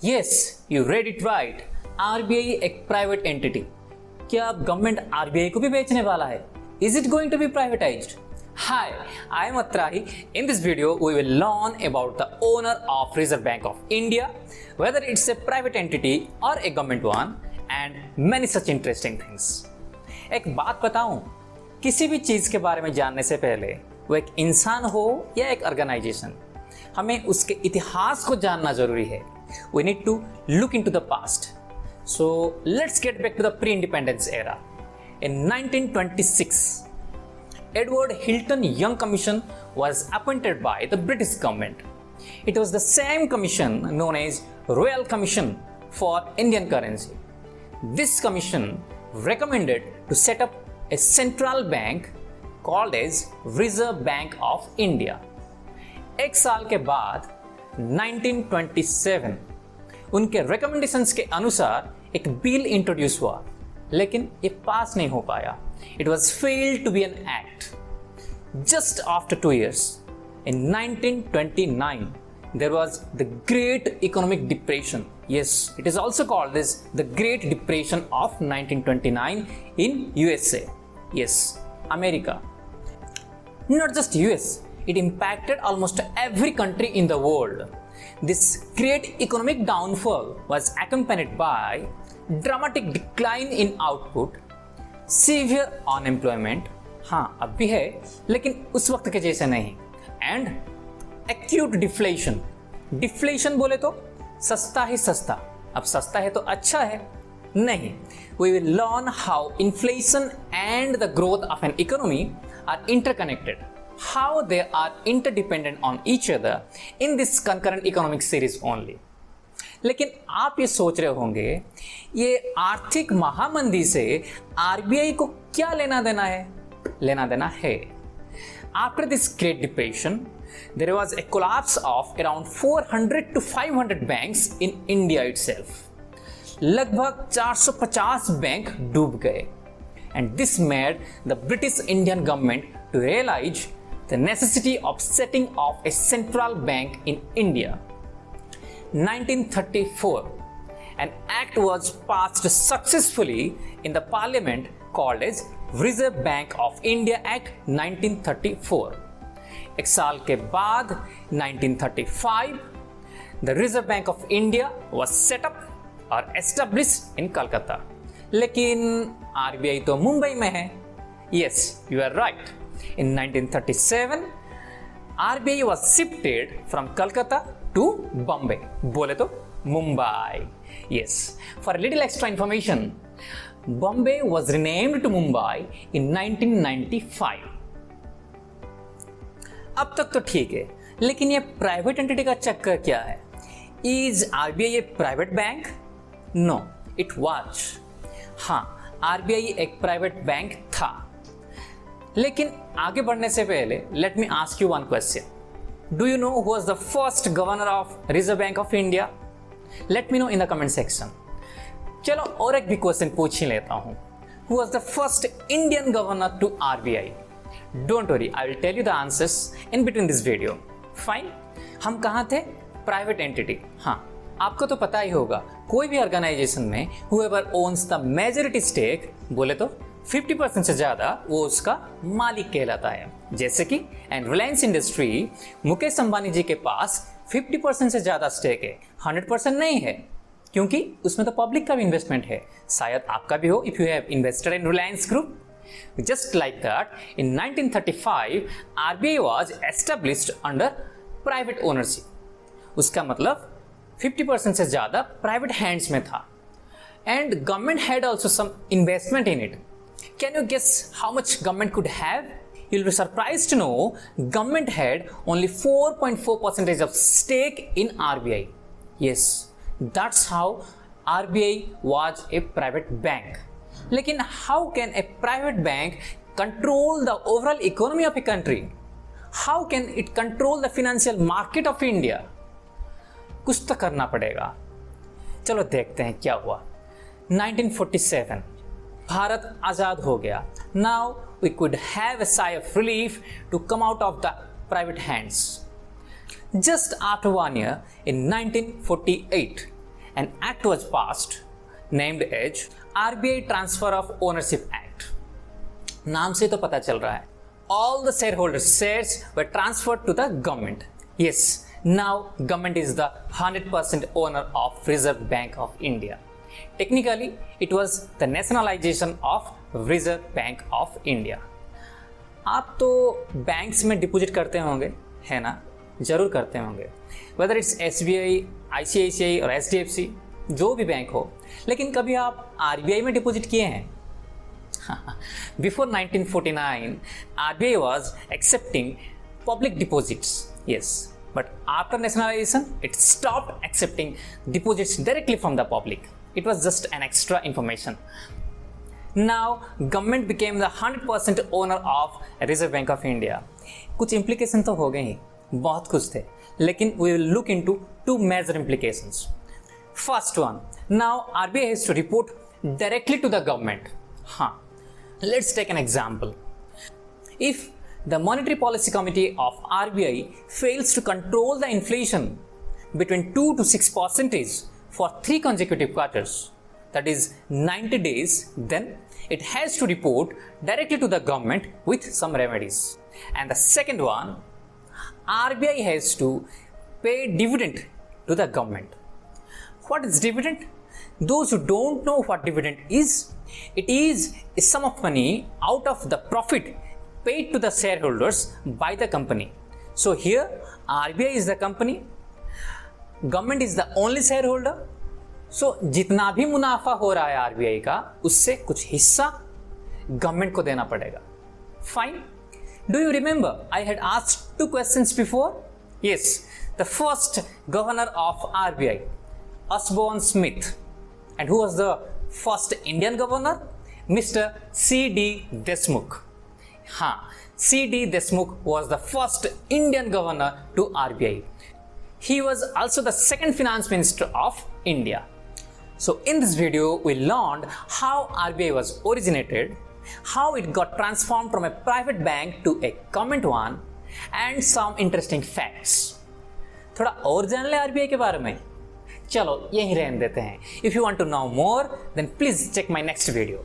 Yes, you read it right. RBI एक private entity. क्या अब गवर्नमेंट आरबीआई को भी बेचने वाला है? Is it going to be privatised? Hi, I am Atrahi. In this video, we will learn about the owner of Reserve Bank of India, whether it's a private entity or a government one, and many such interesting things. एक बात बताऊं, किसी भी चीज के बारे में जानने से पहले वो एक इंसान हो या एक ऑर्गेनाइजेशन, हमें उसके इतिहास को जानना जरूरी है. We need to look into the past. So let's get back to the pre-independence era. In 1926, Edward Hilton Young Commission was appointed by the British government. It was the same commission known as Royal Commission for Indian Currency. This commission recommended to set up a central bank called as Reserve Bank of India. एक साल के बाद 1927 उनके recommendations के अनुसार एक bill introduce हुआ, लेकिन ये पास नहीं हो पाया. It was failed to be an act. Just after 2 years, in 1929, there was the Great Economic Depression. Yes, it is also called as the Great Depression of 1929 in USA. Yes, America. Not just US, it impacted almost every country in the world. This great economic downfall was accompanied by dramatic decline in output, severe unemployment, हाँ अब भी है लेकिन उस वक्त के जैसे नहीं, एंड एक्यूट डिफ्लेशन. डिफ्लेशन बोले तो सस्ता ही सस्ता. अब सस्ता है तो अच्छा है? नहीं. We will learn how inflation and the growth of an economy are interconnected, how they are interdependent on each other in this concurrent economic series only. लेकिन आप ये सोच रहे होंगे, ये आर्थिक महामंदी से आरबीआई को क्या लेना देना है? लेना देना है. After this Great Depression, there was a collapse of around 400 to 500 banks in India itself. लगभग 450 बैंक डूब गए. And this made the British Indian government to realize the necessity of setting up a central bank in India. 1934, an act was passed successfully in the parliament called as Reserve Bank of India Act 1934. एक साल के बाद 1935, the Reserve Bank of India was set up or established in Calcutta. लेकिन RBI तो मुंबई में है. Yes, you are right. In 1937, RBI was shifted from Calcutta to Bombay. बोले तो Mumbai. Yes. For a little extra information, Bombay was renamed to Mumbai in 1995. अब तक तो ठीक है, लेकिन ये प्राइवेट एंटिटी का चक्कर क्या है? Is RBI a private bank? No, it was. हाँ, RBI एक प्राइवेट बैंक था. लेकिन आगे बढ़ने से पहले let me ask you one question. Do you know who was the first governor of Reserve Bank of India? Let me know in the comment section. चलो और एक भी क्वेश्चन पूछ ही लेता हूँ. Who was the first Indian governor to RBI? Don't worry, I will tell you the answers in between this video. Fine? हम कहाँ थे? Private entity. हाँ, आपको तो पता ही होगा, कोई भी ऑर्गेनाइजेशन में whoever owns the majority stake, बोले तो 50% से ज्यादा वो उसका मालिक कहलाता है. जैसे कि रिलायंस इंडस्ट्री, मुकेश अंबानी जी के पास 50% से ज्यादा स्टेक है, 100% नहीं है, क्योंकि उसमें तो पब्लिक का भी इन्वेस्टमेंट है. शायद आपका भी हो if you have invested in Reliance group. Just like that, in 1935 RBI was established under private ownership. उसका मतलब 50% से ज्यादा प्राइवेट हैंड्स में था, and government had also some investment in it. Can you guess how much government could have? You'll be surprised to know government had only 4.4% of stake in RBI. Yes, that's how RBI was a private bank. लेकिन how can a private bank control the overall economy of a country? How can it control the financial market of India? कुछ तो करना पड़ेगा. चलो देखते हैं क्या हुआ. 1947, भारत आजाद हो गया. Now we could have a sigh of relief to come out of the private hands. Just after 1 year, in 1948, an act was passed named as RBI Transfer of Ownership Act. नाम से तो पता चल रहा है, all the shareholders shares were transferred to the government. Yes, now government is the 100% owner of Reserve Bank of India. Technically, it was the nationalization of Reserve Bank of India. आप तो banks में deposit करते होंगे, है ना? जरूर करते होंगे, वेदर इट्स SBI, ICICI और HDFC, जो भी बैंक हो, लेकिन कभी आप RBI में डिपॉजिट किए हैं? Before 1949, RBI was accepting public deposits, yes, but after nationalization, it stopped accepting deposits directly from the public. It was just an extra information. Now, government became the 100% owner of Reserve Bank of India. कुछ implication तो हो गए ही, बहुत कुछ थे, लेकिन we will look into two major implications. First one, now RBI has to report directly to the government. Let's take an example. If the Monetary Policy Committee of RBI fails to control the inflation between 2 to 6% for 3 consecutive quarters, that is 90 days, then it has to report directly to the government with some remedies. And the second one, RBI has to pay dividend to the government. What is dividend? Those who don't know what dividend is, it is a sum of money out of the profit paid to the shareholders by the company. So here RBI is the company, government is the only shareholder. So जितना भी मुनाफा हो रहा है RBI का, उससे कुछ हिस्सा गवर्नमेंट को देना पड़ेगा. Fine. Do you remember I had asked 2 questions before? Yes, the first governor of RBI, Osborne Smith. And who was the first Indian governor? Mr. C.D. Deshmukh. C.D. Deshmukh was the first Indian governor to RBI. He was also the second finance minister of India. So in this video, we learned how RBI was originated, how it got transformed from a private bank to a government one, and some interesting facts. थोड़ा और जान ले RBI के बारे में? चलो यहीं रहने देते हैं. If you want to know more, then please check my next video.